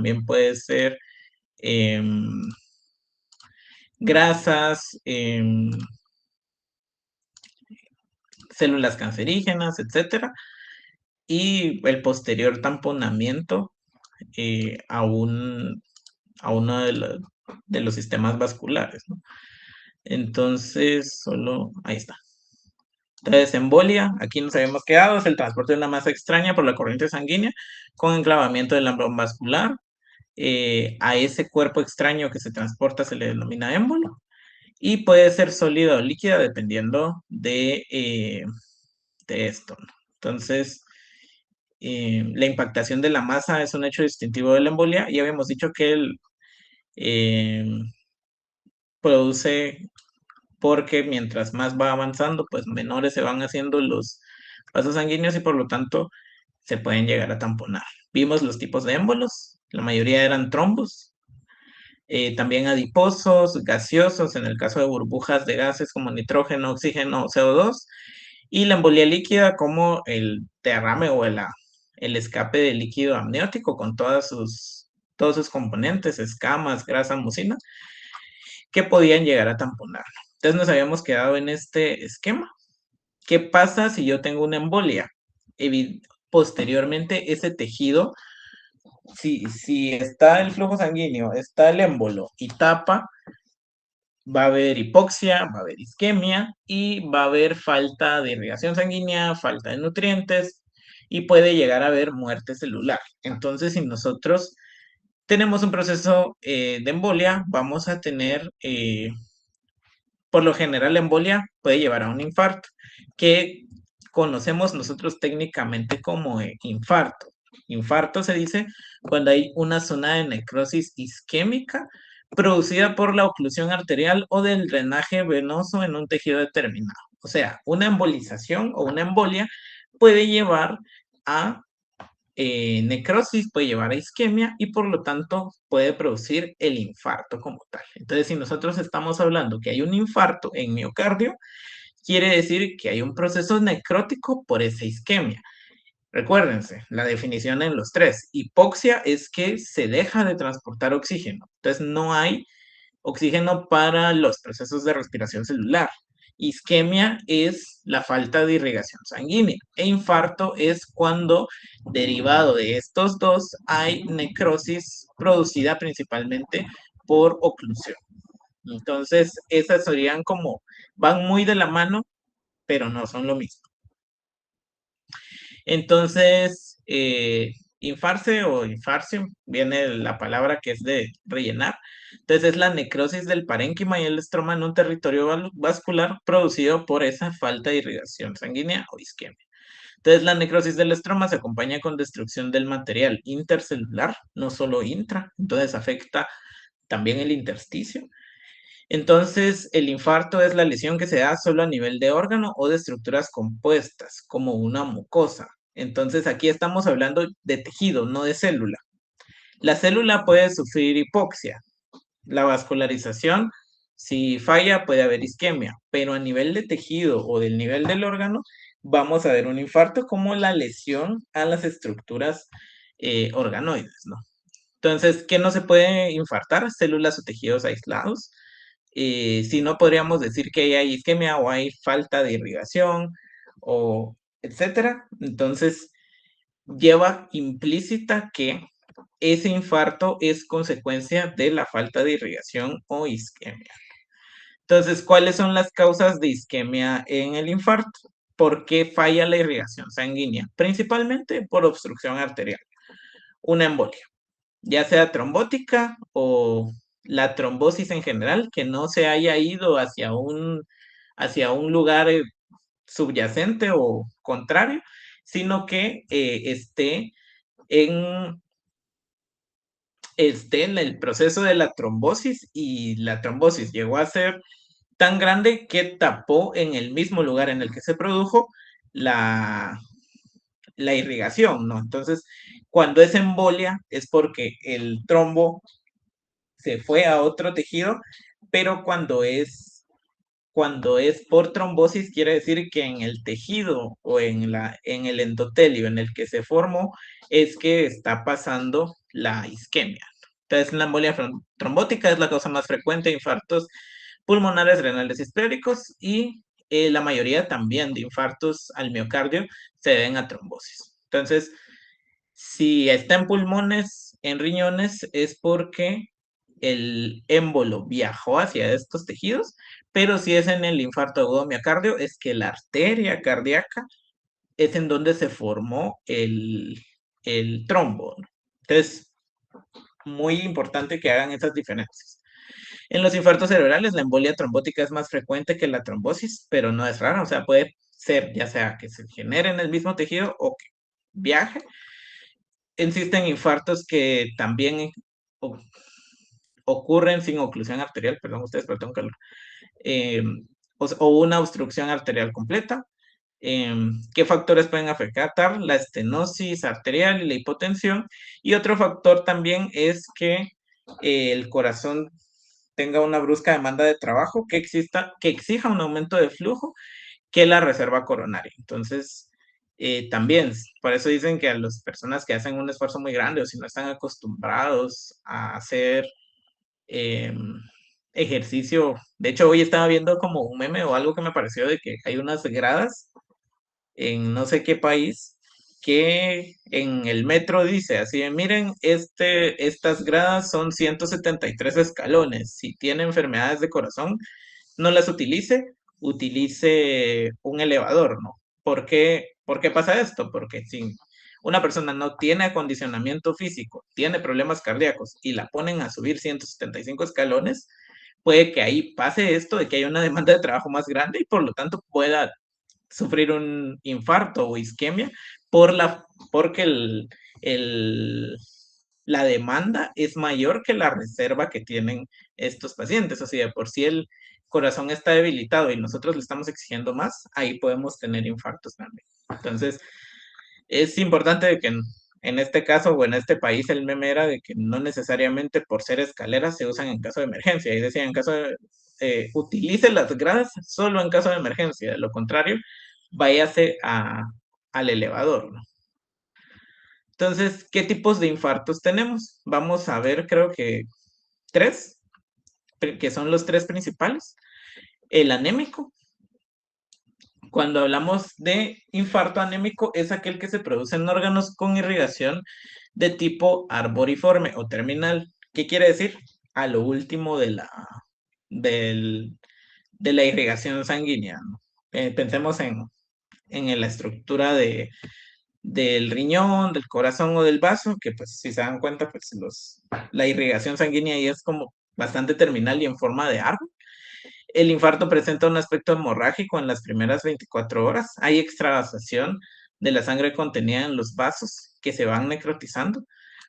también puede ser em, grasas, células cancerígenas, etcétera, y el posterior tamponamiento a uno de los sistemas vasculares, ¿no? Entonces, ahí está. Entonces, embolia, aquí nos habíamos quedado, es el transporte de una masa extraña por la corriente sanguínea con enclavamiento del lambrón vascular. A ese cuerpo extraño que se transporta se le denomina émbolo y puede ser sólida o líquida dependiendo de esto, ¿no? Entonces, la impactación de la masa es un hecho distintivo de la embolia y habíamos dicho que eh, produce porque mientras más va avanzando, pues menores se van haciendo los vasos sanguíneos y por lo tanto se pueden llegar a tamponar. Vimos los tipos de émbolos, la mayoría eran trombos, también adiposos, gaseosos, en el caso de burbujas de gases como nitrógeno, oxígeno o CO2, y la embolia líquida como el derrame o el escape de líquido amniótico con todos sus componentes, escamas, grasa, mucina, que podían llegar a tamponar. Entonces nos habíamos quedado en este esquema. ¿Qué pasa si yo tengo una embolia? Posteriormente, ese tejido, si está el flujo sanguíneo, está el émbolo y tapa, va a haber hipoxia, va a haber isquemia y va a haber falta de irrigación sanguínea, falta de nutrientes y puede llegar a haber muerte celular. Entonces, si nosotros tenemos un proceso de embolia, vamos a tener por lo general, la embolia puede llevar a un infarto, que conocemos nosotros técnicamente como infarto. Infarto se dice cuando hay una zona de necrosis isquémica producida por la oclusión arterial o del drenaje venoso en un tejido determinado. O sea, una embolización o una embolia puede llevar a necrosis, puede llevar a isquemia y por lo tanto puede producir el infarto como tal. Entonces, si nosotros estamos hablando que hay un infarto en miocardio, quiere decir que hay un proceso necrótico por esa isquemia. Recuérdense, la definición en los tres. Hipoxia es que se deja de transportar oxígeno. Entonces, no hay oxígeno para los procesos de respiración celular. Isquemia es la falta de irrigación sanguínea e infarto es cuando, derivado de estos dos, hay necrosis producida principalmente por oclusión. Entonces, esas serían como, van muy de la mano, pero no son lo mismo. Entonces, infarse o infarcio, viene la palabra que es de rellenar. Entonces, es la necrosis del parénquima y el estroma en un territorio vascular producido por esa falta de irrigación sanguínea o isquemia. Entonces, la necrosis del estroma se acompaña con destrucción del material intercelular, no solo intra, entonces afecta también el intersticio. Entonces, el infarto es la lesión que se da solo a nivel de órgano o de estructuras compuestas, como una mucosa. Entonces, aquí estamos hablando de tejido, no de célula. La célula puede sufrir hipoxia. La vascularización, si falla, puede haber isquemia, pero a nivel de tejido o del nivel del órgano, vamos a ver un infarto como la lesión a las estructuras organoides, ¿no? Entonces, ¿qué no se puede infartar? Células o tejidos aislados. Si no, podríamos decir que hay isquemia o hay falta de irrigación o etcétera. Entonces, lleva implícita que ese infarto es consecuencia de la falta de irrigación o isquemia. Entonces, ¿cuáles son las causas de isquemia en el infarto? ¿Por qué falla la irrigación sanguínea? Principalmente por obstrucción arterial, una embolia, ya sea trombótica o la trombosis en general, que no se haya ido hacia un lugar subyacente o contrario, sino que en, esté en el proceso de la trombosis y la trombosis llegó a ser tan grande que tapó en el mismo lugar en el que se produjo la, la irrigación, ¿no? Entonces, cuando es embolia es porque el trombo se fue a otro tejido, pero cuando es cuando es por trombosis, quiere decir que en el tejido o en el endotelio en el que se formó es que está pasando la isquemia. Entonces, la embolia trombótica es la causa más frecuente de infartos pulmonares, renales y isquémicos, y la mayoría también de infartos al miocardio se deben a trombosis. Entonces, si está en pulmones, en riñones, es porque el émbolo viajó hacia estos tejidos, pero si es en el infarto agudo miocardio, es que la arteria cardíaca es en donde se formó el trombo, ¿no? Entonces, muy importante que hagan esas diferencias. En los infartos cerebrales, la embolia trombótica es más frecuente que la trombosis, pero no es rara, o sea, puede ser ya sea que se genere en el mismo tejido o que viaje. Existen infartos que también o- ocurren sin oclusión arterial, perdón ustedes, pero tengo calor, eh, o una obstrucción arterial completa. ¿Qué factores pueden afectar? La estenosis arterial y la hipotensión. Y otro factor también es que el corazón tenga una brusca demanda de trabajo que exija un aumento de flujo que la reserva coronaria. Entonces, también, por eso dicen que a las personas que hacen un esfuerzo muy grande o si no están acostumbrados a hacer eh, ejercicio, de hecho hoy estaba viendo como un meme o algo que me pareció de que hay unas gradas en no sé qué país que en el metro dice así, de, miren, estas gradas son 173 escalones, si tiene enfermedades de corazón, no las utilice un elevador, ¿no? ¿Por qué pasa esto? Porque si una persona no tiene acondicionamiento físico, tiene problemas cardíacos y la ponen a subir 175 escalones, puede que ahí pase esto de que haya una demanda de trabajo más grande y por lo tanto pueda sufrir un infarto o isquemia porque el- la demanda es mayor que la reserva que tienen estos pacientes. O sea, de por si el corazón está debilitado y nosotros le estamos exigiendo más, ahí podemos tener infartos también. Entonces, es importante que en este caso o en este país el meme era de que no necesariamente por ser escaleras se usan en caso de emergencia. Y decía, en caso de, utilice las gradas solo en caso de emergencia. De lo contrario, váyase al elevador, ¿no? Entonces, ¿qué tipos de infartos tenemos? Vamos a ver, creo que tres, que son los tres principales. El anémico. Cuando hablamos de infarto anémico, es aquel que se produce en órganos con irrigación de tipo arboriforme o terminal. ¿Qué quiere decir? A lo último del- de la irrigación sanguínea, ¿no? Pensemos en la estructura del riñón, del corazón o del vaso, que pues si se dan cuenta, pues la irrigación sanguínea ahí es como bastante terminal y en forma de árbol. El infarto presenta un aspecto hemorrágico en las primeras 24 horas. Hay extravasación de la sangre contenida en los vasos que se van necrotizando.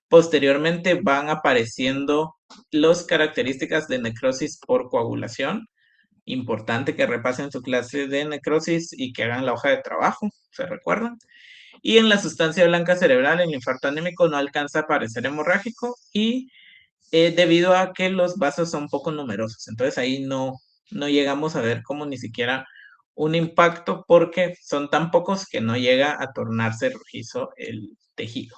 Posteriormente van apareciendo las características de necrosis por coagulación. Importante que repasen su clase de necrosis y que hagan la hoja de trabajo, ¿se recuerdan? Y en la sustancia blanca cerebral, el infarto anémico no alcanza a parecer hemorrágico y debido a que los vasos son poco numerosos. Entonces ahí no llegamos a ver como ni siquiera un impacto porque son tan pocos que no llega a tornarse rojizo el tejido.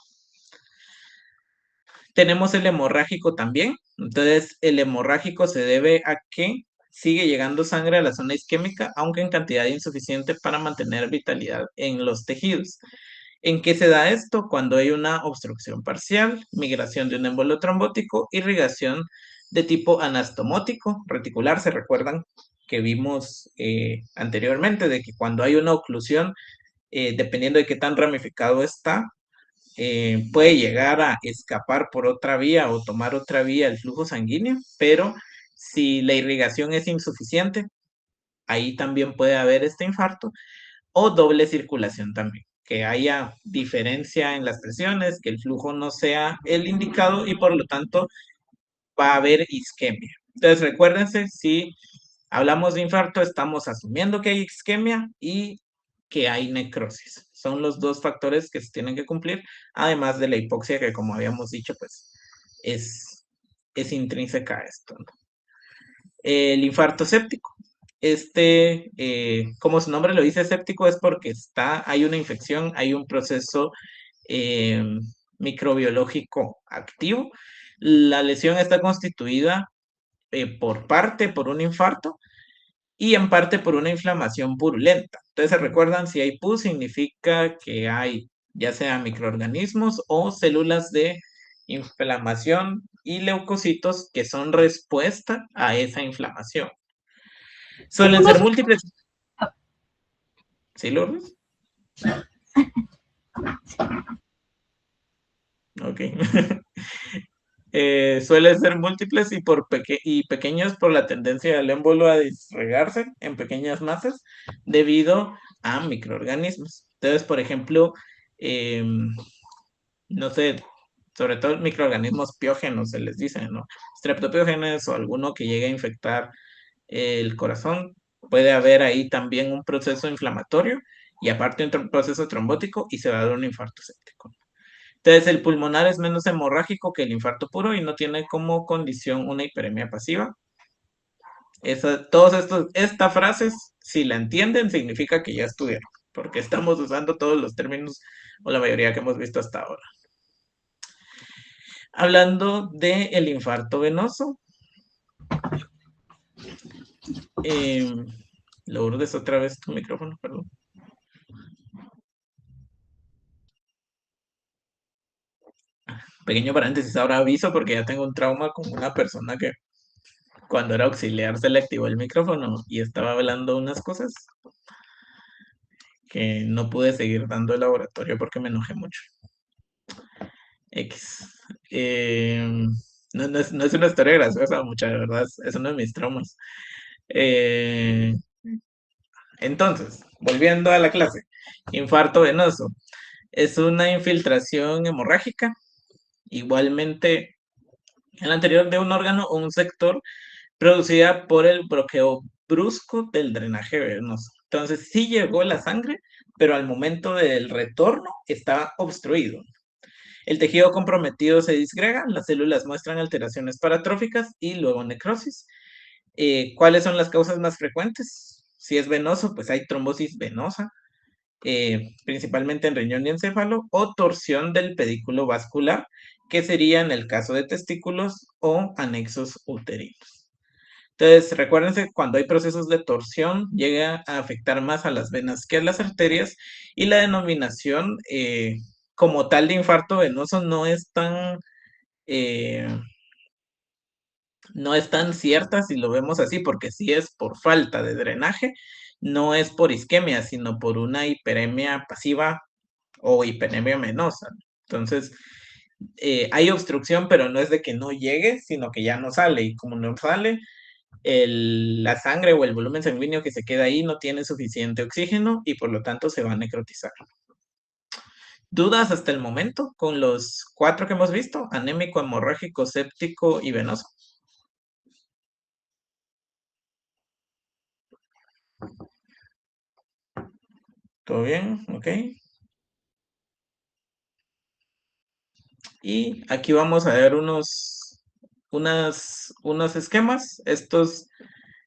Tenemos el hemorrágico también. Entonces el hemorrágico se debe a que sigue llegando sangre a la zona isquémica, aunque en cantidad insuficiente para mantener vitalidad en los tejidos. ¿En qué se da esto? Cuando hay una obstrucción parcial, migración de un émbolo trombótico, irrigación de tipo anastomótico, reticular. ¿Se recuerdan que vimos anteriormente de que cuando hay una oclusión, dependiendo de qué tan ramificado está, puede llegar a escapar por otra vía o tomar otra vía el flujo sanguíneo, pero si la irrigación es insuficiente, ahí también puede haber este infarto o doble circulación también, que haya diferencia en las presiones, que el flujo no sea el indicado y por lo tanto va a haber isquemia. Entonces recuérdense, si hablamos de infarto, estamos asumiendo que hay isquemia y que hay necrosis. Son los dos factores que se tienen que cumplir, además de la hipoxia que como habíamos dicho, pues es, es intrínseca a esto, ¿no? El infarto séptico. como su nombre lo dice, séptico, es porque hay una infección, hay un proceso eh, microbiológico activo. La lesión está constituida por un infarto y en parte por una inflamación purulenta. Entonces, ¿se recuerdan? Si hay pus, significa que hay ya sea microorganismos o células de inflamación y leucocitos que son respuesta a esa inflamación. Suelen ser múltiples. ¿Sí, Lourdes? Ok. Suelen ser múltiples y pequeños por la tendencia del émbolo a disgregarse en pequeñas masas debido a microorganismos. Entonces, por ejemplo, no sé, sobre todo microorganismos piógenos se les dice, ¿no? Streptopiógenes o alguno que llegue a infectar el corazón. Puede haber ahí también un proceso inflamatorio y aparte un proceso trombótico y se va a dar un infarto séptico. Entonces, el pulmonar es menos hemorrágico que el infarto puro y no tiene como condición una hiperemia pasiva. Esta frase, si la entienden, significa que ya estudiaron, porque estamos usando todos los términos o la mayoría que hemos visto hasta ahora. Hablando del infarto venoso, eh, Lourdes, otra vez tu micrófono, perdón. Pequeño paréntesis, ahora aviso porque ya tengo un trauma con una persona que cuando era auxiliar se le activó el micrófono y estaba hablando unas cosas que no pude seguir dando el laboratorio porque me enojé mucho. X. Eh, no es una historia graciosa, mucha de verdad, es uno de mis traumas. Eh, entonces, volviendo a la clase, infarto venoso. Es una infiltración hemorrágica, igualmente en el anterior de un órgano o un sector, producida por el bloqueo brusco del drenaje venoso. Entonces, sí llegó la sangre, pero al momento del retorno estaba obstruido. El tejido comprometido se disgrega, las células muestran alteraciones paratróficas y luego necrosis. ¿Cuáles son las causas más frecuentes? Si es venoso, pues hay trombosis venosa, principalmente en riñón y encéfalo, o torsión del pedículo vascular, que sería en el caso de testículos o anexos uterinos. Entonces, recuérdense, cuando hay procesos de torsión, llega a afectar más a las venas que a las arterias y la denominación como tal de infarto venoso eh, no es tan cierta si lo vemos así, porque si es por falta de drenaje, no es por isquemia, sino por una hiperemia pasiva o hiperemia venosa. Entonces, hay obstrucción, pero no es de que no llegue, sino que ya no sale. Y como no sale, la sangre o el volumen sanguíneo que se queda ahí no tiene suficiente oxígeno y por lo tanto se va a necrotizar. ¿Dudas hasta el momento con los 4 que hemos visto? Anémico, hemorrágico, séptico y venoso. ¿Todo bien? Ok. Y aquí vamos a ver unos esquemas. Estos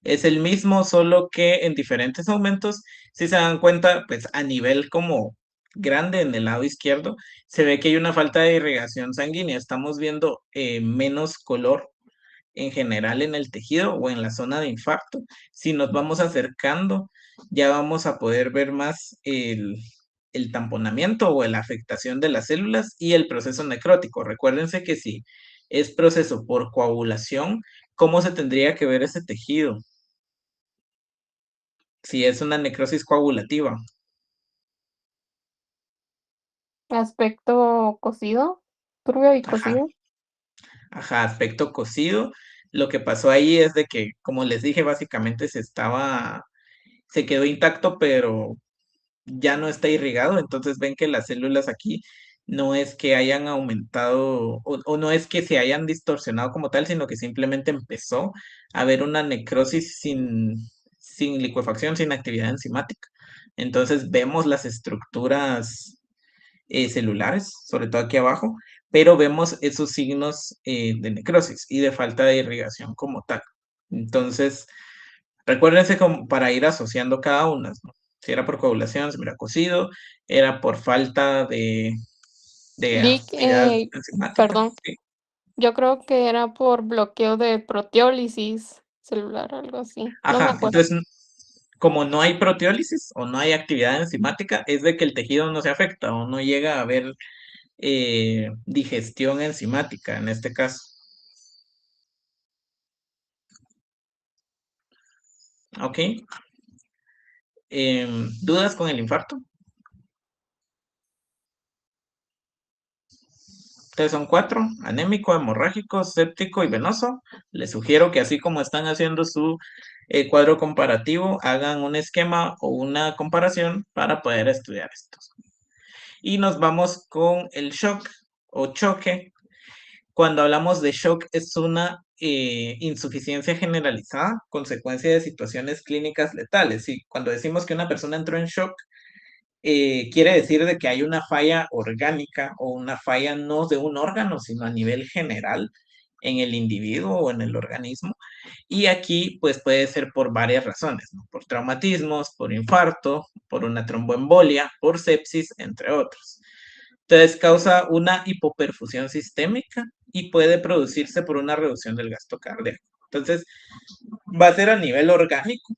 es el mismo, solo que en diferentes aumentos. Si se dan cuenta, pues a nivel como grande en el lado izquierdo, se ve que hay una falta de irrigación sanguínea. Estamos viendo menos color en general en el tejido o en la zona de infarto. Si nos vamos acercando, ya vamos a poder ver más el tamponamiento o la afectación de las células y el proceso necrótico. Recuérdense que si es proceso por coagulación, ¿cómo se tendría que ver ese tejido? Si es una necrosis coagulativa. Aspecto cocido, turbio y Ajá, cocido. ajá, aspecto cocido. Lo que pasó ahí es de que, como les dije, básicamente se quedó intacto, pero ya no está irrigado, entonces ven que las células aquí no es que hayan aumentado o no es que se hayan distorsionado como tal, sino que simplemente empezó a haber una necrosis sin licuefacción, sin actividad enzimática. Entonces vemos las estructuras celulares, sobre todo aquí abajo, pero vemos esos signos de necrosis y de falta de irrigación como tal. Entonces, Recuérdense como para ir asociando cada una, ¿no? Si era por coagulación, se hubiera cocido, era por falta de Vic, actividad enzimática, perdón, ¿sí? yo creo que era por bloqueo de proteólisis celular, algo así. No me Ajá, acuerdo. entonces, como no hay proteólisis o no hay actividad enzimática, es de que el tejido no se afecta o no llega a haber digestión enzimática en este caso. ¿Ok? ¿Dudas con el infarto? Entonces son cuatro: anémico, hemorrágico, séptico y venoso. Les sugiero que así como están haciendo su cuadro comparativo, hagan un esquema o una comparación para poder estudiar estos. Y nos vamos con el shock o choque. Cuando hablamos de shock es una insuficiencia generalizada, consecuencia de situaciones clínicas letales. Y cuando decimos que una persona entró en shock, quiere decir de que hay una falla orgánica o una falla no de un órgano, sino a nivel general en el individuo o en el organismo. Y aquí pues puede ser por varias razones, ¿no? Por traumatismos, por infarto, por una tromboembolia, por sepsis, entre otros. Entonces causa una hipoperfusión sistémica y puede producirse por una reducción del gasto cardíaco. Entonces va a ser a nivel orgánico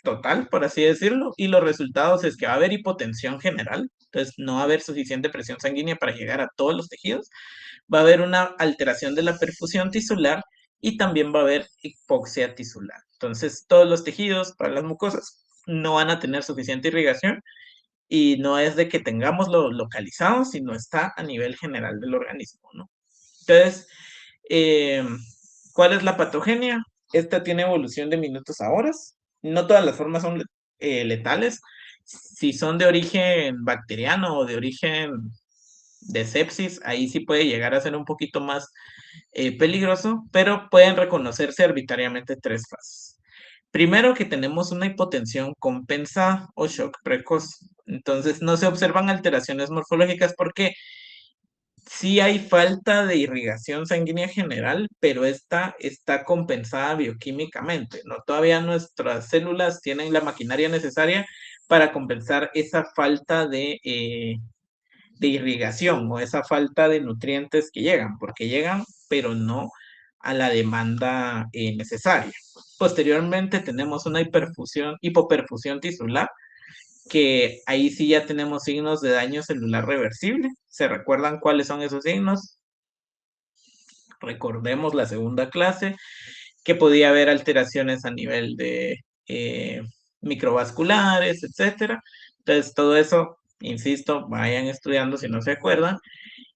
total, por así decirlo, y los resultados es que va a haber hipotensión general, entonces no va a haber suficiente presión sanguínea para llegar a todos los tejidos, va a haber una alteración de la perfusión tisular y también va a haber hipoxia tisular. Entonces, todos los tejidos para las mucosas no van a tener suficiente irrigación y no es de que tengamos lo localizado, sino está a nivel general del organismo, ¿no? Entonces, eh, ¿cuál es la patogenia? Esta tiene evolución de minutos a horas. No todas las formas son letales. Si son de origen bacteriano o de origen de sepsis, ahí sí puede llegar a ser un poquito más peligroso, pero pueden reconocerse arbitrariamente tres fases. Primero, que tenemos una hipotensión compensada o shock precoz. Entonces, no se observan alteraciones morfológicas porque sí hay falta de irrigación sanguínea general, pero esta está compensada bioquímicamente, ¿no? Todavía nuestras células tienen la maquinaria necesaria para compensar esa falta de irrigación o esa falta de nutrientes que llegan, porque llegan, pero no a la demanda necesaria. Posteriormente tenemos una hipoperfusión tisular, que ahí sí ya tenemos signos de daño celular reversible. ¿Se recuerdan cuáles son esos signos? Recordemos la segunda clase, que podía haber alteraciones a nivel de microvasculares, etcétera. Entonces, todo eso, insisto, vayan estudiando si no se acuerdan.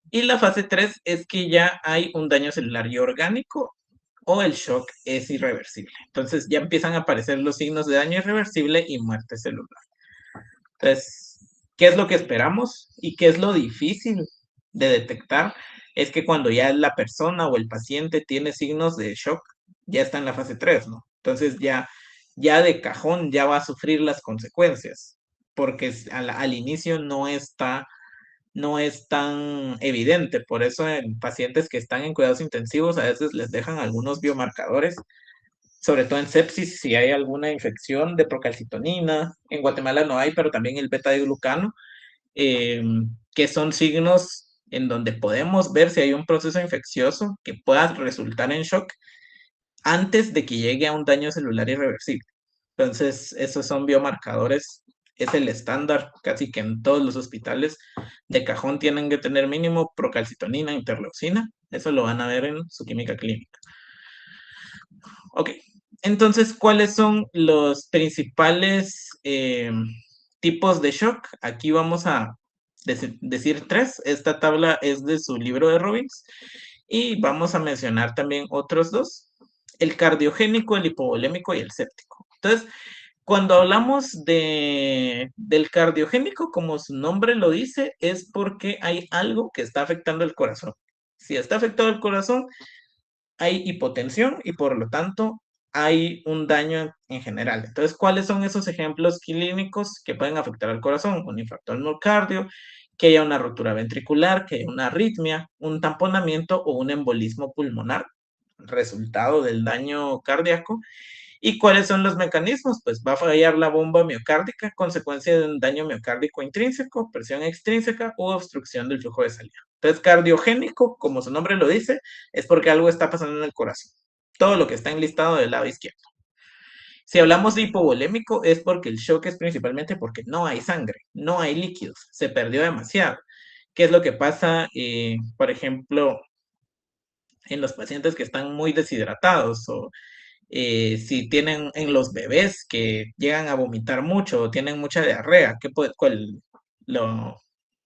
Y la fase 3 es que ya hay un daño celular y orgánico o el shock es irreversible. Entonces, ya empiezan a aparecer los signos de daño irreversible y muerte celular. Entonces, ¿qué es lo que esperamos y qué es lo difícil de detectar? Es que cuando ya la persona o el paciente tiene signos de shock, ya está en la fase 3, ¿no? Entonces ya de cajón ya va a sufrir las consecuencias, porque al inicio no es tan evidente. Por eso en pacientes que están en cuidados intensivos a veces les dejan algunos biomarcadores, sobre todo en sepsis, si hay alguna infección de procalcitonina. En Guatemala no hay, pero también el beta-glucano, eh, que son signos en donde podemos ver si hay un proceso infeccioso que pueda resultar en shock antes de que llegue a un daño celular irreversible. Entonces, esos son biomarcadores, es el estándar, casi que en todos los hospitales de cajón tienen que tener mínimo procalcitonina, interleucina, eso lo van a ver en su química clínica. Ok, entonces, ¿cuáles son los principales tipos de shock? Aquí vamos a decir tres. Esta tabla es de su libro de Robbins y vamos a mencionar también otros dos: el cardiogénico, el hipovolémico y el séptico. Entonces, cuando hablamos del cardiogénico, como su nombre lo dice, es porque hay algo que está afectando el corazón. Si está afectado el corazón, hay hipotensión y por lo tanto hay un daño en general. Entonces, ¿cuáles son esos ejemplos clínicos que pueden afectar al corazón? Un infarto al miocardio, que haya una rotura ventricular, que haya una arritmia, un tamponamiento o un embolismo pulmonar, resultado del daño cardíaco. ¿Y cuáles son los mecanismos? Pues va a fallar la bomba miocárdica, consecuencia de un daño miocárdico intrínseco, presión extrínseca u obstrucción del flujo de salida. Entonces, cardiogénico, como su nombre lo dice, es porque algo está pasando en el corazón. Todo lo que está enlistado del lado izquierdo. Si hablamos de hipovolémico, es porque el shock es principalmente porque no hay sangre, no hay líquidos, se perdió demasiado. ¿Qué es lo que pasa, por ejemplo, en los pacientes que están muy deshidratados o si tienen en los bebés que llegan a vomitar mucho o tienen mucha diarrea?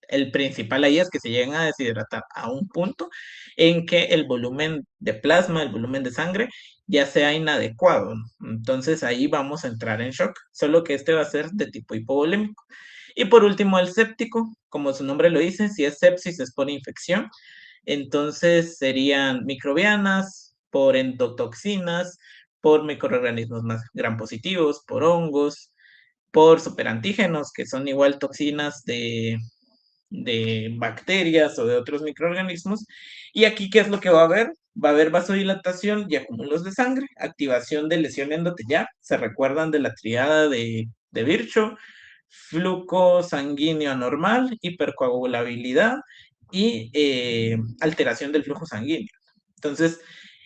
El principal ahí es que se llegan a deshidratar a un punto en que el volumen de plasma, el volumen de sangre, ya sea inadecuado. Entonces ahí vamos a entrar en shock, solo que este va a ser de tipo hipovolémico. Y por último, el séptico, como su nombre lo dice, si es sepsis es por infección, entonces serían microbianas, por endotoxinas, por microorganismos más gram positivos, por hongos, por superantígenos, que son igual toxinas de bacterias o de otros microorganismos. Y aquí, ¿qué es lo que va a haber? Va a haber vasodilatación y acúmulos de sangre, activación de lesión endotelial. ¿Se recuerdan de la triada de Virchow? Flujo sanguíneo anormal, hipercoagulabilidad y alteración del flujo sanguíneo. Entonces,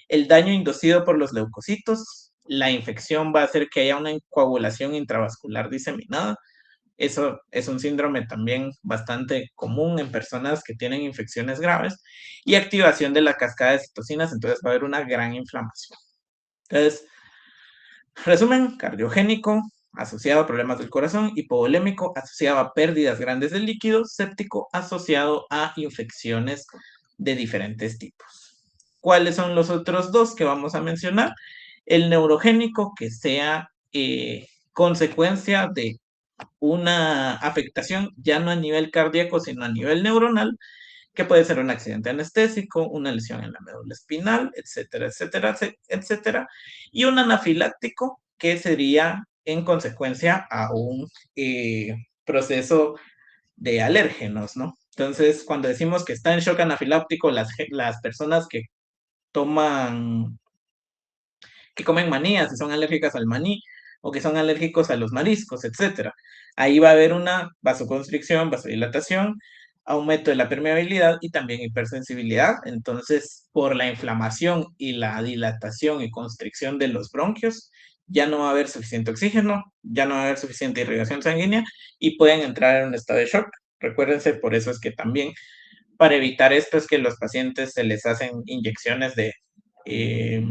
el daño inducido por los leucocitos, la infección va a hacer que haya una coagulación intravascular diseminada. Eso es un síndrome también bastante común en personas que tienen infecciones graves y activación de la cascada de citocinas, entonces va a haber una gran inflamación. Entonces, resumen, cardiogénico asociado a problemas del corazón, hipovolémico asociado a pérdidas grandes de líquido, séptico asociado a infecciones de diferentes tipos. ¿Cuáles son los otros dos que vamos a mencionar? El neurogénico, que sea consecuencia de una afectación ya no a nivel cardíaco, sino a nivel neuronal, que puede ser un accidente anestésico, una lesión en la médula espinal, etcétera, etcétera, etcétera. Y un anafiláctico, que sería en consecuencia a un proceso de alérgenos, ¿no? Entonces, cuando decimos que está en shock anafiláctico, las personas que toman, que comen maní, si son alérgicas al maní, o que son alérgicos a los mariscos, etcétera. Ahí va a haber una vasoconstricción, vasodilatación, aumento de la permeabilidad y también hipersensibilidad. Entonces, por la inflamación y la dilatación y constricción de los bronquios, ya no va a haber suficiente oxígeno, ya no va a haber suficiente irrigación sanguínea y pueden entrar en un estado de shock. Recuérdense, por eso es que también para evitar esto es que los pacientes se les hacen inyecciones eh,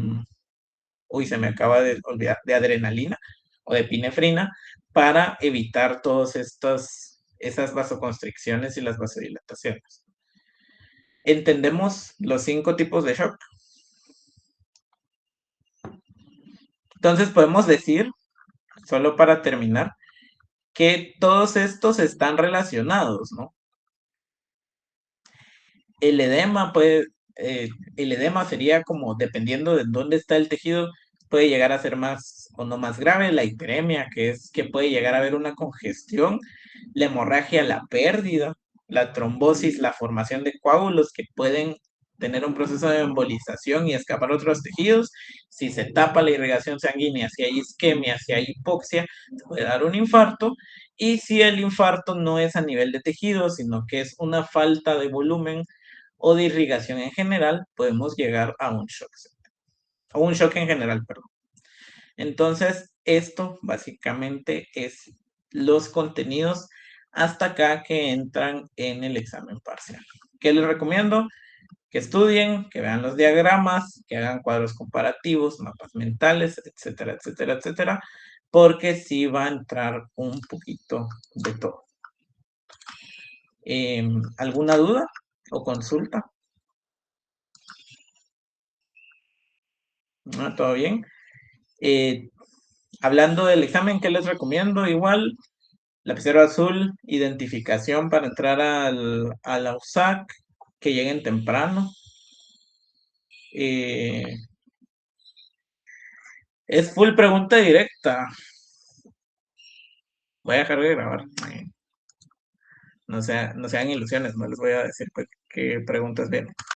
se me acaba de olvidar, de adrenalina o de epinefrina para evitar todas esas vasoconstricciones y las vasodilataciones. ¿Entendemos los 5 tipos de shock? Entonces podemos decir, solo para terminar, que todos estos están relacionados, ¿no? El edema el edema sería como, dependiendo de dónde está el tejido, puede llegar a ser más o no más grave. La hiperemia, que es que puede llegar a haber una congestión, la hemorragia, la pérdida, la trombosis, la formación de coágulos que pueden tener un proceso de embolización y escapar a otros tejidos. Si se tapa la irrigación sanguínea, si hay isquemia, si hay hipoxia, se puede dar un infarto. Y si el infarto no es a nivel de tejido, sino que es una falta de volumen o de irrigación en general, podemos llegar a un shock. A un shock en general, perdón. Entonces, esto básicamente es los contenidos hasta acá que entran en el examen parcial. ¿Qué les recomiendo? Que estudien, que vean los diagramas, que hagan cuadros comparativos, mapas mentales, etcétera, etcétera, etcétera, porque sí va a entrar un poquito de todo. ¿Alguna duda o consulta? ¿No? ¿Todo bien? Hablando del examen, ¿qué les recomiendo? Igual, lapicero azul, identificación para entrar a la USAC, que lleguen temprano. Eh, es full pregunta directa. Voy a dejar de grabar. No sean ilusiones, no les voy a decir qué preguntas vienen.